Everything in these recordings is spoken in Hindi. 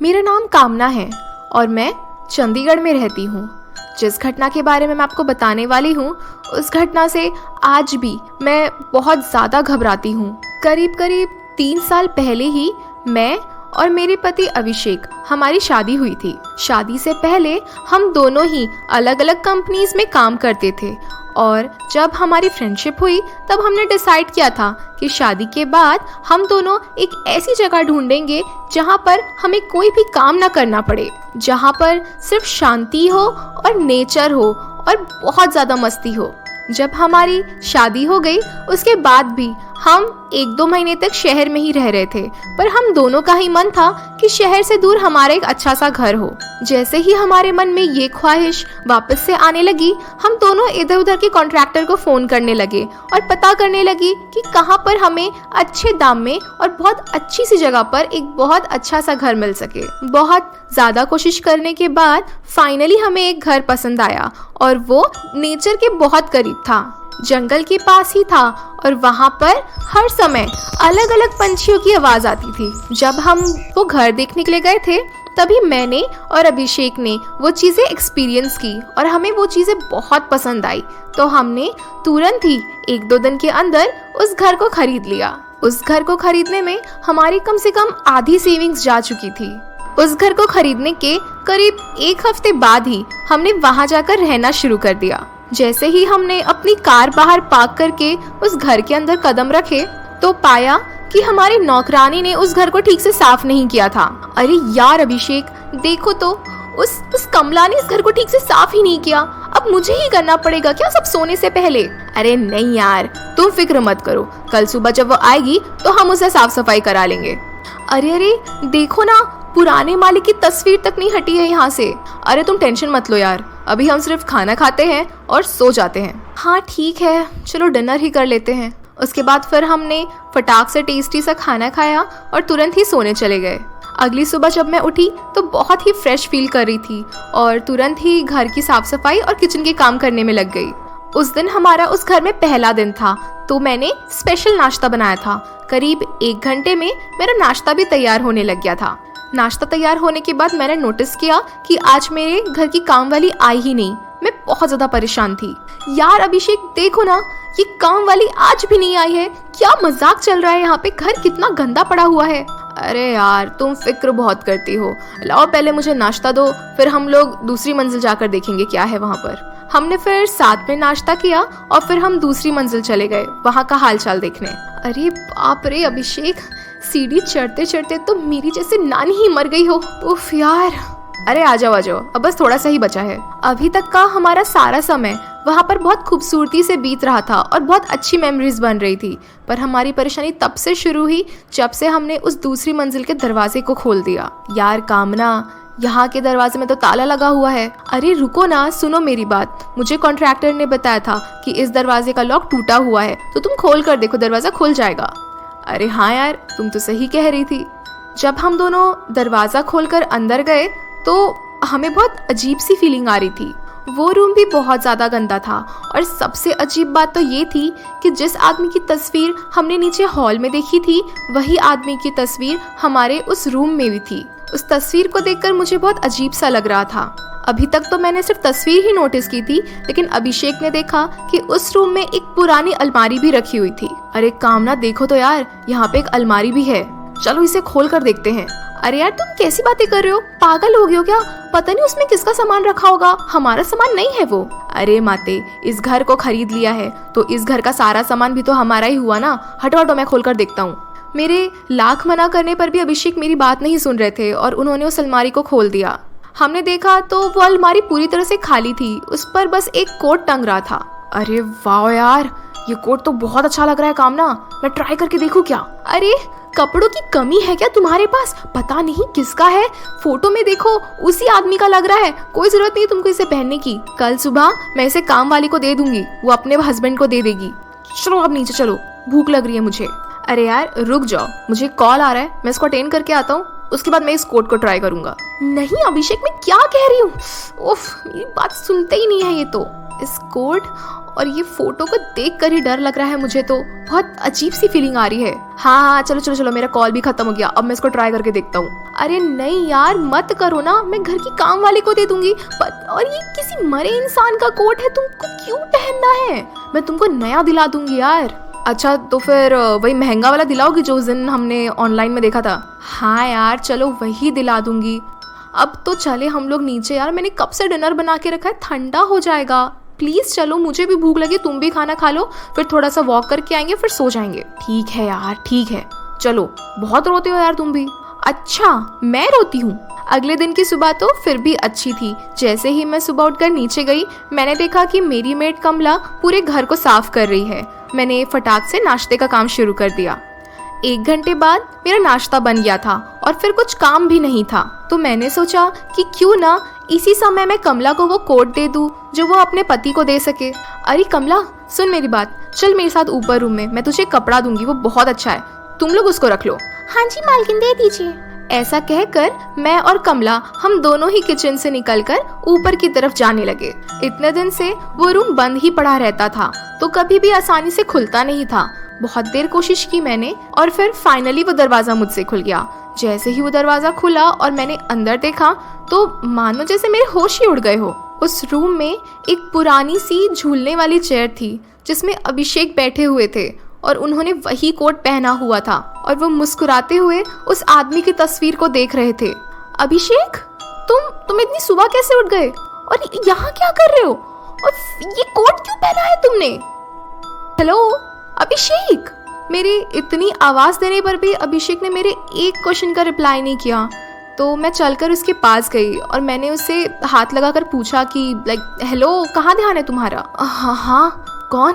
मेरा नाम कामना है और मैं चंडीगढ़ में रहती हूँ। जिस घटना के बारे में मैं आपको बताने वाली हूँ उस घटना से आज भी मैं बहुत ज़्यादा घबराती हूँ। करीब 3 साल पहले ही मैं और मेरे पति अभिषेक हमारी शादी हुई थी। शादी से पहले हम दोनों ही अलग अलग कंपनीज में काम करते थे और जब हमारी फ्रेंडशिप हुई तब हमने डिसाइड किया था कि शादी के बाद हम दोनों एक ऐसी जगह ढूंढेंगे जहाँ पर हमें कोई भी काम ना करना पड़े, जहाँ पर सिर्फ शांति हो और नेचर हो और बहुत ज़्यादा मस्ती हो। जब हमारी शादी हो गई उसके बाद भी हम 1-2 महीने तक शहर में ही रह रहे थे, पर हम दोनों का ही मन था कि शहर से दूर हमारा एक अच्छा सा घर हो। जैसे ही हमारे मन में ये ख्वाहिश वापस से आने लगी, हम दोनों इधर उधर के कॉन्ट्रैक्टर को फोन करने लगे और पता करने लगी कि कहाँ पर हमें अच्छे दाम में और बहुत अच्छी सी जगह पर एक बहुत अच्छा सा घर मिल सके। बहुत ज़्यादा कोशिश करने के बाद फाइनली हमें एक घर पसंद आया और वो नेचर के बहुत करीब था, जंगल के पास ही था और वहाँ पर हर समय अलग अलग पंछियों की आवाज़ आती थी। जब हम वो घर देखने के लिए गए थे तभी मैंने और अभिषेक ने वो चीज़ें एक्सपीरियंस की और हमें वो चीज़ें बहुत पसंद आई, तो हमने तुरंत ही 1-2 दिन के अंदर उस घर को खरीद लिया। उस घर को खरीदने में हमारी कम से कम आधी सेविंग्स जा चुकी थी। उस घर को खरीदने के करीब 1 हफ्ते बाद ही हमने वहाँ जाकर रहना शुरू कर दिया। जैसे ही हमने अपनी कार बाहर पार्क करके उस घर के अंदर कदम रखे तो पाया कि हमारी नौकरानी ने उस घर को ठीक से साफ नहीं किया था। अरे यार अभिषेक, देखो तो उस कमला ने इस घर को ठीक से साफ ही नहीं किया। अब मुझे ही करना पड़ेगा क्या सब सोने से पहले? अरे नहीं यार, तुम फिक्र मत करो, कल सुबह जब वो आएगी तो हम उसे साफ सफाई करा लेंगे। अरे देखो ना, पुराने मालिक की तस्वीर तक नहीं हटी है यहाँ से। अरे तुम टेंशन मत लो यार, अभी हम सिर्फ खाना खाते हैं और सो जाते हैं। हाँ ठीक है, चलो डिनर ही कर लेते हैं। उसके बाद फिर हमने फटाक से टेस्टी सा खाना खाया और तुरंत ही सोने चले गए। अगली सुबह जब मैं उठी तो बहुत ही फ्रेश फील कर रही थी और तुरंत ही घर की साफ सफाई और किचन के काम करने में लग गई। उस दिन हमारा उस घर में पहला दिन था तो मैंने स्पेशल नाश्ता बनाया था। करीब 1 घंटे में मेरा नाश्ता भी तैयार होने लग गया था। नाश्ता तैयार होने के बाद मैंने नोटिस किया कि आज मेरे घर की काम वाली आई ही नहीं। मैं बहुत ज्यादा परेशान थी। यार अभिषेक देखो ना, ये काम वाली आज भी नहीं आई है। क्या मजाक चल रहा है यहाँ पे? घर कितना गंदा पड़ा हुआ है। अरे यार तुम फिक्र बहुत करती हो, लाओ पहले मुझे नाश्ता दो, फिर हम लोग दूसरी मंजिल जाकर देखेंगे क्या है वहाँ पर। हमने फिर साथ में नाश्ता किया और फिर हम दूसरी मंजिल चले गए वहाँ का हालचाल देखने। अरे बाप रे अभिषेक, सीढ़ी चढ़ते चढ़ते तो मेरी जैसे नानी ही मर गई हो। उफ यार। अरे आ जाओ, अब बस थोड़ा सा ही बचा है। अभी तक का हमारा सारा समय वहाँ पर बहुत खूबसूरती से बीत रहा था और बहुत अच्छी मेमोरीज बन रही थी, पर हमारी परेशानी तब से शुरू हुई जब से हमने उस दूसरी मंजिल के दरवाजे को खोल दिया। यार कामना, यहाँ के दरवाजे में तो ताला लगा हुआ है। अरे रुको ना, सुनो मेरी बात। मुझे कॉन्ट्रैक्टर ने बताया था कि इस दरवाजे का लॉक टूटा हुआ है, तो तुम खोल कर देखो, दरवाजा खुल जाएगा। अरे हाँ यार, तुम तो सही कह रही थी। जब हम दोनों दरवाजा खोलकर अंदर गए तो हमें बहुत अजीब सी फीलिंग आ रही थी। वो रूम भी बहुत ज़्यादा गंदा था और सबसे अजीब बात तो ये थी कि जिस आदमी की तस्वीर हमने नीचे हॉल में देखी थी वही आदमी की तस्वीर हमारे उस रूम में भी थी। उस तस्वीर को देखकर मुझे बहुत अजीब सा लग रहा था। अभी तक तो मैंने सिर्फ तस्वीर ही नोटिस की थी, लेकिन अभिषेक ने देखा कि उस रूम में एक पुरानी अलमारी भी रखी हुई थी। अरे कामना देखो तो यार, यहाँ पे एक अलमारी भी है, चलो इसे खोल कर देखते हैं। अरे यार तुम कैसी बातें कर रहे हो? पागल हो गए हो क्या? पता नहीं उसमें किसका सामान रखा होगा, हमारा सामान नहीं है वो। अरे माते, इस घर को खरीद लिया है तो इस घर का सारा सामान भी तो हमारा ही हुआ ना। हटो हटो, मैं खोल कर देखता हूँ। मेरे लाख मना करने पर भी अभिषेक मेरी बात नहीं सुन रहे थे और उन्होंने उस अलमारी को खोल दिया। हमने देखा तो वो अलमारी पूरी तरह से खाली थी, उस पर बस एक कोट टंग रहा था। अरे वाह यार, ये कोट तो बहुत अच्छा लग रहा है कामना, मैं ट्राई करके देखूं क्या? अरे कपड़ों की कमी है क्या तुम्हारे पास? पता नहीं किसका है, फोटो में देखो उसी आदमी का लग रहा है। कोई जरूरत नहीं तुमको इसे पहनने की, कल सुबह मैं इसे काम वाली को दे दूंगी, वो अपने हस्बैंड को दे देगी। चलो अब नीचे चलो, भूख लग रही है मुझे। अरे यार रुक जाओ, मुझे कॉल आ रहा है, मैं इसको अटेंड करके आता हूँ, उसके बाद मैं इस कोट को ट्राई करूंगा। नहीं अभिषेक, मैं क्या कह रही हूँ? उफ, मेरी बात सुनते ही नहीं है ये तो। इस कोट और ये फोटो को देख कर ही डर लग रहा है मुझे। तो बहुत अजीब सी फीलिंग आ रही है। हाँ, चलो चलो चलो, मेरा कॉल भी खत्म हो गया। अब मैं इसको ट्राई करके देखता हूँ। अरे नहीं यार, मत करो ना, मैं घर की काम वाली को दे दूंगी। और ये किसी मरे इंसान का कोट है, तुमको क्यों पहनना है? मैं तुमको नया दिला दूंगी यार। अच्छा, तो फिर वही महंगा वाला दिलाओगी जो उस दिन हमने ऑनलाइन में देखा था? हाँ यार, चलो वही दिला दूंगी। अब तो चले हम लोग नीचे यार, मैंने कब से डिनर बना के रखा है, ठंडा हो जाएगा। प्लीज चलो, मुझे भी भूख लगी, तुम भी खाना खा लो, फिर थोड़ा सा वॉक करके आएंगे, फिर सो जाएंगे। ठीक है यार, ठीक है, चलो। बहुत रोते हो यार तुम भी। अच्छा, मैं रोती हूँ? अगले दिन की सुबह तो फिर भी अच्छी थी। जैसे ही मैं सुबह उठकर नीचे गई, मैंने देखा कि मेरी मेड कमला पूरे घर को साफ कर रही है। मैंने फटाक से नाश्ते का काम शुरू कर दिया। 1 घंटे बाद मेरा नाश्ता बन गया था और फिर कुछ काम भी नहीं था, तो मैंने सोचा कि क्यों ना इसी समय मैं कमला को वो कोट दे दूं जो वो अपने पति को दे सके। अरे कमला, सुन मेरी बात, चल मेरे साथ ऊपर रूम में, मैं तुझे कपड़ा दूंगी, वो बहुत अच्छा है, तुम लोग उसको रख लो। हाँ जी मालकिन, दे दीजिए। ऐसा कहकर मैं और कमला हम दोनों ही किचन से निकलकर ऊपर की तरफ जाने लगे। इतने दिन से वो रूम बंद ही पड़ा रहता था, तो कभी भी आसानी से खुलता नहीं था। बहुत देर कोशिश की मैंने और फिर फाइनली वो दरवाजा मुझसे खुल गया। जैसे ही वो दरवाजा खुला और मैंने अंदर देखा तो मानो जैसे मेरे होश ही उड़ गए हो। उस रूम में एक पुरानी सी झूलने वाली चेयर थी जिसमें अभिषेक बैठे हुए थे और उन्होंने वही कोट पहना हुआ था और वो मुस्कुराते हुए उस आदमी की तस्वीर को देख रहे थे। अभिषेक, तुम इतनी सुबह कैसे उठ गए और यहाँ क्या कर रहे हो? और ये कोट क्यों पहना है तुमने? हेलो अभिषेक। मेरी इतनी आवाज देने पर भी अभिषेक ने मेरे एक क्वेश्चन का रिप्लाई नहीं किया, तो मैं चलकर उसके पास गई और मैंने उससे हाथ लगाकर पूछा कि हेलो, कहाँ ध्यान है तुम्हारा? हाँ हाँ, कौन?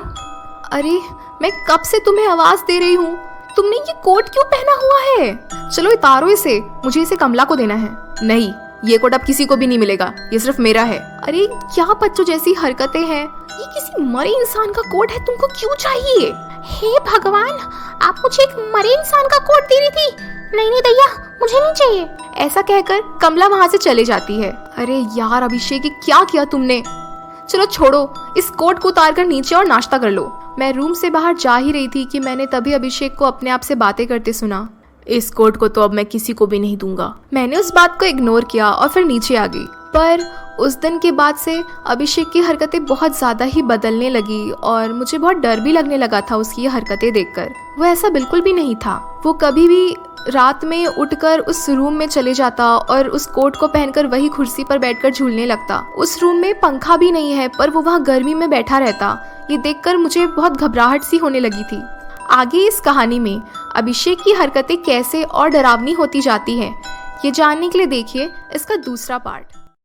अरे मैं कब से तुम्हें आवाज दे रही हूँ, तुमने ये कोट क्यों पहना हुआ है? चलो उतारो इसे, मुझे इसे कमला को देना है। नहीं, ये कोट अब किसी को भी नहीं मिलेगा, ये सिर्फ मेरा है। अरे क्या बच्चों जैसी हरकतें हैं, ये किसी मरे इंसान का कोट है, तुमको क्यों चाहिए? हे भगवान, आप मुझे एक मरे इंसान का कोट दे रही थी? नहीं नहीं दैया, मुझे नहीं चाहिए। ऐसा कहकर कमला वहाँ से चले जाती है। अरे यार अभिषेक, क्या किया तुमने? चलो छोड़ो, इस कोट को उतार कर नीचे और नाश्ता कर लो। मैं रूम से बाहर जा ही रही थी कि मैंने तभी अभिषेक को अपने आप से बातें करते सुना। इस कोट को तो अब मैं किसी को भी नहीं दूंगा। मैंने उस बात को इग्नोर किया और फिर नीचे आ गई। पर उस दिन के बाद से अभिषेक की हरकतें बहुत ज्यादा ही बदलने लगी और मुझे बहुत डर भी लगने लगा था उसकी ये हरकतें देखकर। वो ऐसा बिल्कुल भी नहीं था। वो कभी भी रात में उठकर उस रूम में चले जाता और उस कोट को पहनकर वही कुर्सी पर बैठकर झूलने लगता। उस रूम में पंखा भी नहीं है पर वो वहाँ गर्मी में बैठा रहता। ये देखकर मुझे बहुत घबराहट सी होने लगी थी। आगे इस कहानी में अभिषेक की हरकतें कैसे और डरावनी होती जाती हैं, ये जानने के लिए देखिए इसका दूसरा पार्ट।